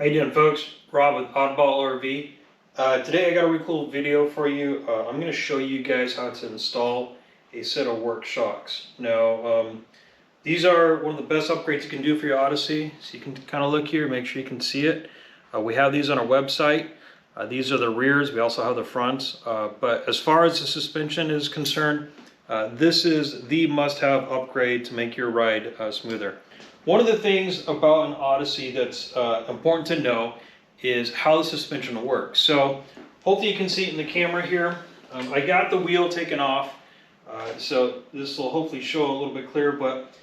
How you doing, folks? Rob with Oddball RV. Today I got a really cool video for you. I'm going to show you guys how to install a set of Worx Shox. Now, these are one of the best upgrades you can do for your Odyssey. So you can kind of look here, make sure you can see it. We have these on our website. These are the rears. We also have the fronts. But as far as the suspension is concerned, this is the must-have upgrade to make your ride smoother. One of the things about an Odyssey that's important to know is how the suspension works. So hopefully you can see it in the camera here. I got the wheel taken off, so this will hopefully show a little bit clearer, but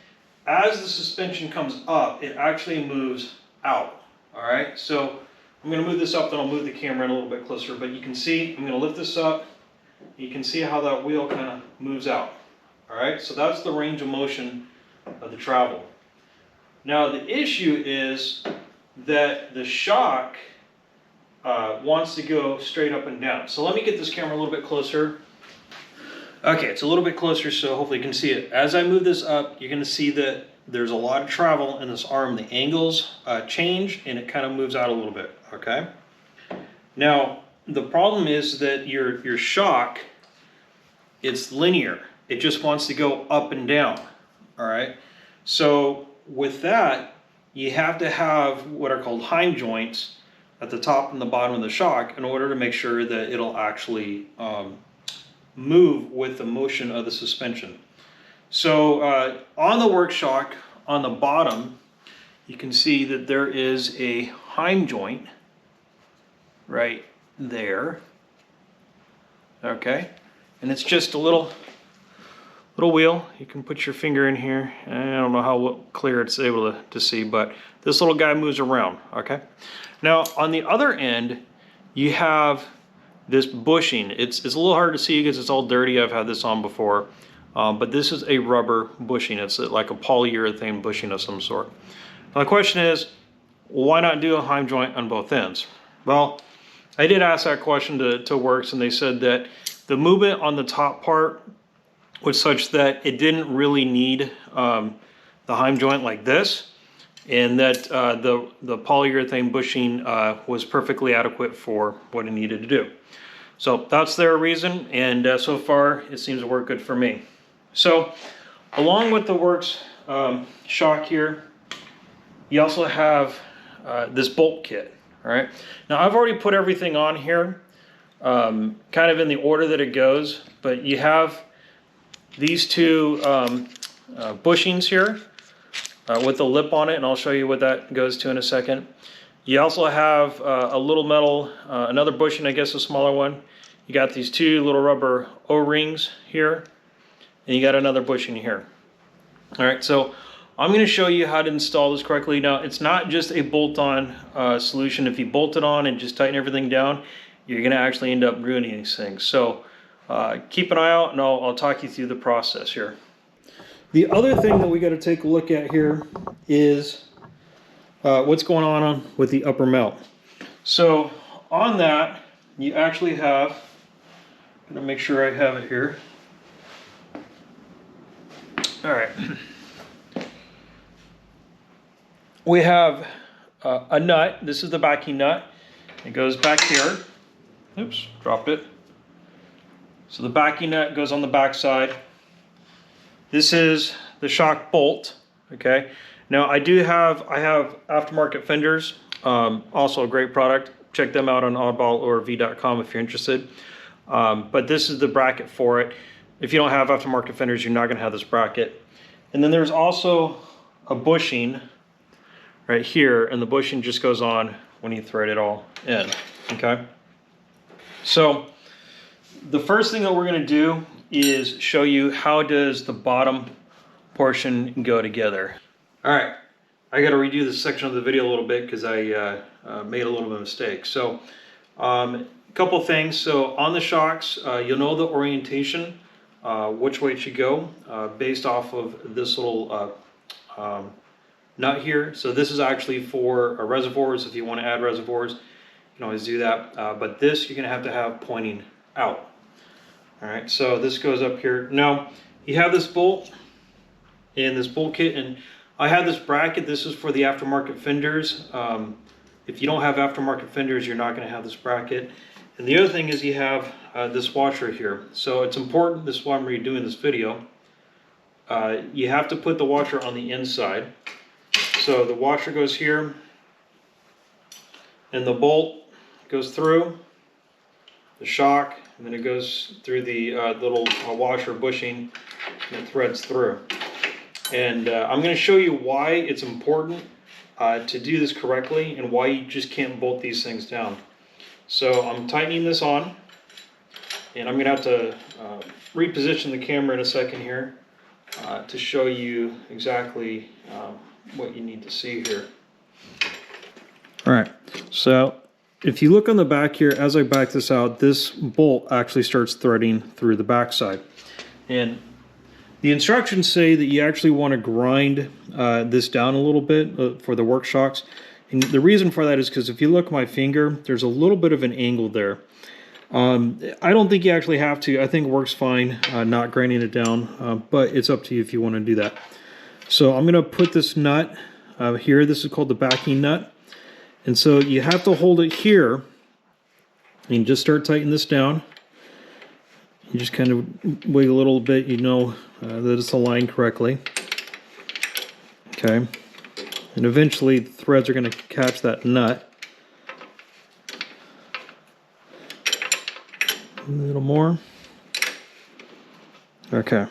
as the suspension comes up, it actually moves out. All right, so I'm going to move this up, then I'll move the camera in a little bit closer, but you can see, I'm going to lift this up. You can see how that wheel kind of moves out. All right, so that's the range of motion of the travel. Now the issue is that the shock wants to go straight up and down. So let me get this camera a little bit closer. Okay, it's a little bit closer, so hopefully you can see it. As I move this up, you're going to see that there's a lot of travel in this arm. The angles change and it kind of moves out a little bit, okay? Now, the problem is that your shock, it's linear. It just wants to go up and down, all right? So with that, you have to have what are called Heim joints at the top and the bottom of the shock in order to make sure that it'll actually move with the motion of the suspension. So on the Worx shock, on the bottom, you can see that there is a Heim joint right there. Okay, and it's just a little wheel. You can put your finger in here. I don't know how clear it's able to see, but this little guy moves around, okay? Now, on the other end, you have this bushing. It's a little hard to see because it's all dirty. I've had this on before, but this is a rubber bushing. It's like a polyurethane bushing of some sort. Now, the question is, why not do a Heim joint on both ends? Well, I did ask that question to Worx, and they said that the movement on the top part was such that it didn't really need the Heim joint like this, and that the polyurethane bushing was perfectly adequate for what it needed to do. So that's their reason, and so far it seems to work good for me. So along with the Worx shock here, you also have this bolt kit. All right, now I've already put everything on here kind of in the order that it goes, but you have these two bushings here with a lip on it, and I'll show you what that goes to in a second. You also have a little metal, another bushing, I guess a smaller one. You got these two little rubber O-rings here, and you got another bushing here. All right, so I'm going to show you how to install this correctly. Now, it's not just a bolt-on solution. If you bolt it on and just tighten everything down, you're going to actually end up ruining these things. So keep an eye out, and I'll talk you through the process here. The other thing that we got to take a look at here is what's going on with the upper mount. So on that, you actually have, I'm going to make sure I have it here. All right. We have a nut. This is the backing nut. It goes back here. Oops, dropped it. So the backing nut goes on the back side. This is the shock bolt, okay? Now I have aftermarket fenders, also a great product. Check them out on oddballorv.com if you're interested. But this is the bracket for it. If you don't have aftermarket fenders, you're not gonna have this bracket. And then there's also a bushing right here, and the bushing just goes on when you thread it all in, okay? So the first thing that we're going to do is show you how does the bottom portion go together. All right, I got to redo this section of the video a little bit because I made a little bit of a mistake. So a couple things. So on the shocks, you'll know the orientation, which way it should go based off of this little nut here. So this is actually for reservoirs. If you want to add reservoirs, you can always do that. But this you're going to have pointing out. All right, so this goes up here. Now you have this bolt and this bolt kit, and I have this bracket. This is for the aftermarket fenders. If you don't have aftermarket fenders, you're not going to have this bracket. And the other thing is you have this washer here. So it's important, this is why I'm redoing this video. You have to put the washer on the inside. So the washer goes here, and the bolt goes through the shock, and then it goes through the little washer bushing, and it threads through. And I'm going to show you why it's important to do this correctly and why you just can't bolt these things down. So I'm tightening this on, and I'm going to have to reposition the camera in a second here to show you exactly what you need to see here. All right, so if you look on the back here, as I back this out, this bolt actually starts threading through the backside. And the instructions say that you actually want to grind this down a little bit for the Worx shocks. And the reason for that is because if you look at my finger, there's a little bit of an angle there. I don't think you actually have to. I think it works fine not grinding it down, but it's up to you if you want to do that. So I'm going to put this nut here. This is called the backing nut. And so you have to hold it here and just start tightening this down. You just kind of wiggle a little bit, you know that it's aligned correctly. Okay. And eventually the threads are going to catch that nut. A little more. Okay.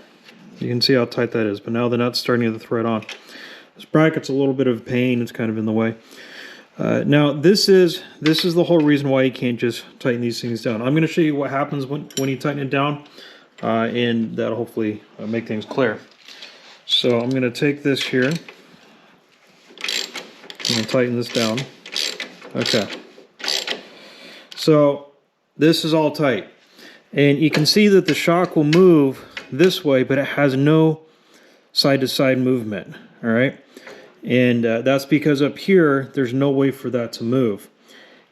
You can see how tight that is, but now the nut's starting to thread on. This bracket's a little bit of a pain, it's kind of in the way. Now this is the whole reason why you can't just tighten these things down. I'm going to show you what happens when you tighten it down, and that'll hopefully make things clear. So I'm going to take this here, I'm going to tighten this down. Okay. So this is all tight, and you can see that the shock will move this way, but it has no side-to-side movement. All right. And that's because up here, there's no way for that to move.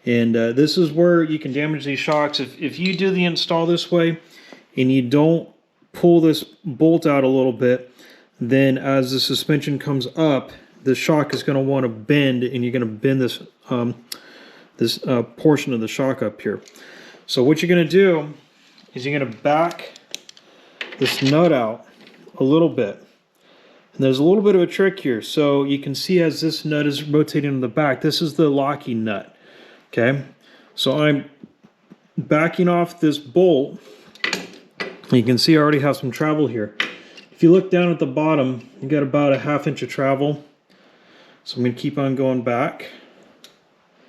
And this is where you can damage these shocks. If you do the install this way and you don't pull this bolt out a little bit, then as the suspension comes up, the shock is going to want to bend, and you're going to bend this, portion of the shock up here. So what you're going to do is you're going to back this nut out a little bit. And there's a little bit of a trick here. So you can see as this nut is rotating in the back, this is the locking nut. Okay, so I'm backing off this bolt. You can see I already have some travel here. If you look down at the bottom, you got about a 1/2 inch of travel. So I'm going to keep on going back.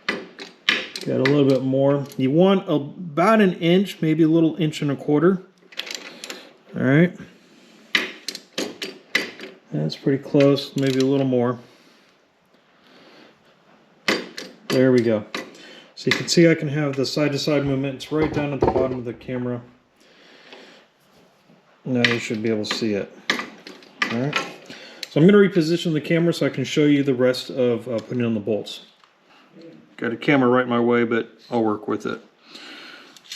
Got a little bit more. You want about 1 inch, maybe a little 1.25 inches. All right. That's pretty close, maybe a little more. There we go. So you can see I can have the side-to-side movement. It's right down at the bottom of the camera. Now you should be able to see it. All right. So I'm going to reposition the camera so I can show you the rest of putting on the bolts. Got a camera right my way, but I'll work with it.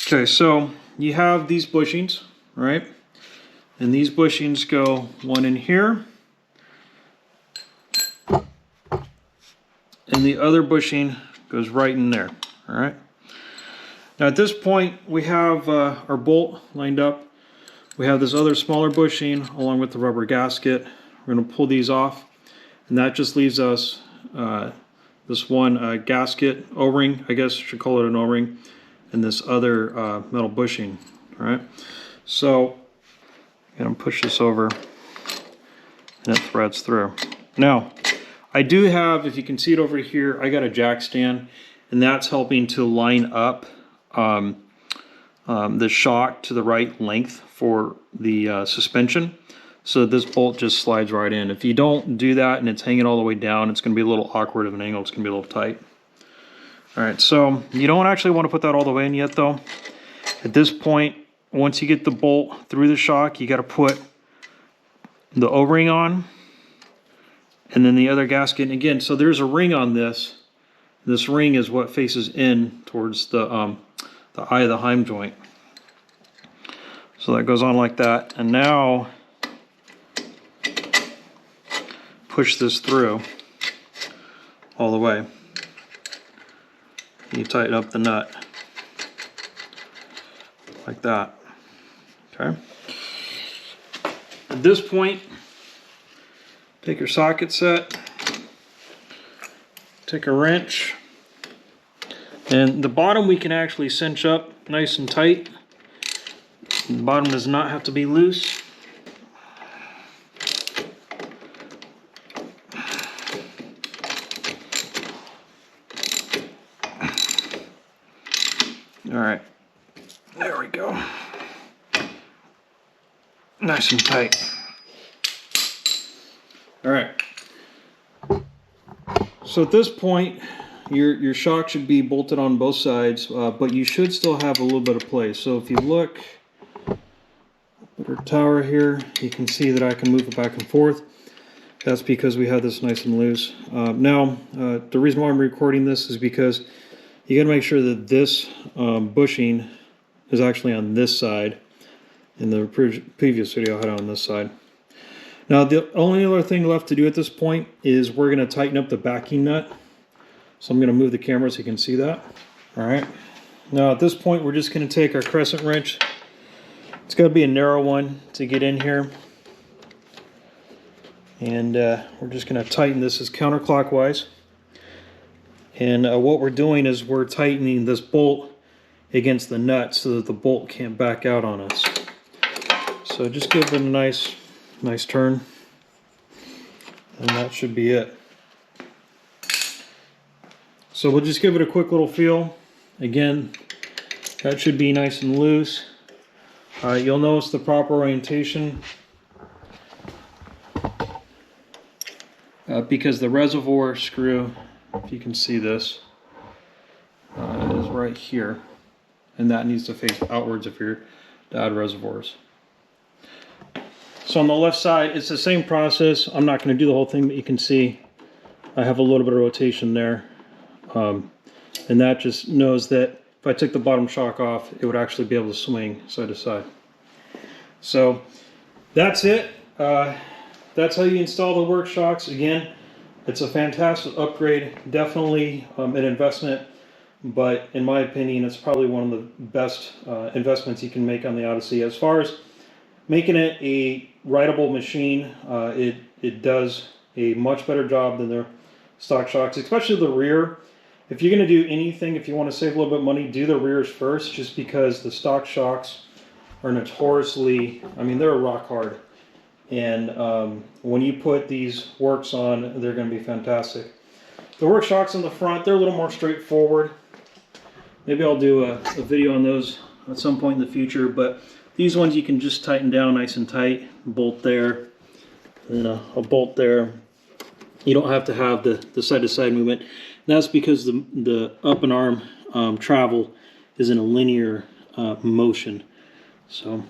Okay, so you have these bushings, right? And these bushings go one in here, and the other bushing goes right in there. All right. Now at this point we have our bolt lined up. We have this other smaller bushing along with the rubber gasket. We're going to pull these off, and that just leaves us this one gasket O-ring, I guess I should call it an O-ring, and this other metal bushing. All right. So I'm going to push this over, and it threads through. Now I do have, if you can see it over here, I got a jack stand, and that's helping to line up the shock to the right length for the suspension, so this bolt just slides right in. If you don't do that and it's hanging all the way down, it's going to be a little awkward of an angle. It's going to be a little tight. All right, so you don't actually want to put that all the way in yet, though. At this point, once you get the bolt through the shock, you got to put the O-ring on, and then the other gasket. And again, so there's a ring on this. This ring is what faces in towards the eye of the heim joint. So that goes on like that, and now push this through all the way. You tighten up the nut like that. Okay. At this point, take your socket set, take a wrench, and the bottom we can actually cinch up nice and tight. The bottom does not have to be loose. All right, there we go. Nice and tight. All right. So at this point, your shock should be bolted on both sides, but you should still have a little bit of play. So if you look at our tower here, you can see that I can move it back and forth. That's because we have this nice and loose. Now, the reason why I'm recording this is because you got to make sure that this bushing is actually on this side. In the previous video, I had it on this side. Now, the only other thing left to do at this point is we're going to tighten up the backing nut. So I'm going to move the camera so you can see that. All right. Now, at this point, we're just going to take our crescent wrench. It's got to be a narrow one to get in here. And we're just going to tighten this as counterclockwise. And what we're doing is we're tightening this bolt against the nut so that the bolt can't back out on us. So just give it a nice turn, and that should be it. So we'll just give it a quick little feel. Again, that should be nice and loose. You'll notice the proper orientation because the reservoir screw, if you can see this, is right here, and that needs to face outwards if you're to add reservoirs. So on the left side, it's the same process. I'm not going to do the whole thing, but you can see I have a little bit of rotation there. And that just knows that if I took the bottom shock off, it would actually be able to swing side to side. So that's it. That's how you install the Worx shocks. Again, it's a fantastic upgrade. Definitely an investment, but in my opinion, it's probably one of the best investments you can make on the Odyssey. As far as making it a rideable machine, it does a much better job than their stock shocks, especially the rear. If you're going to do anything, if you want to save a little bit of money, do the rears first, just because the stock shocks are notoriously, I mean, they're rock hard. And when you put these Worx on, they're going to be fantastic. The Worx shocks on the front, they're a little more straightforward. Maybe I'll do a video on those at some point in the future, but these ones you can just tighten down nice and tight, bolt there, and a bolt there. You don't have to have the side-to-side movement. And that's because the up and arm travel is in a linear motion. So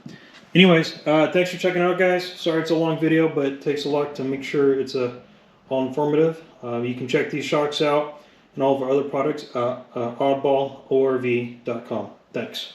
anyways, thanks for checking out, guys. Sorry it's a long video, but it takes a lot to make sure it's all informative. You can check these shocks out and all of our other products at oddballorv.com. Thanks.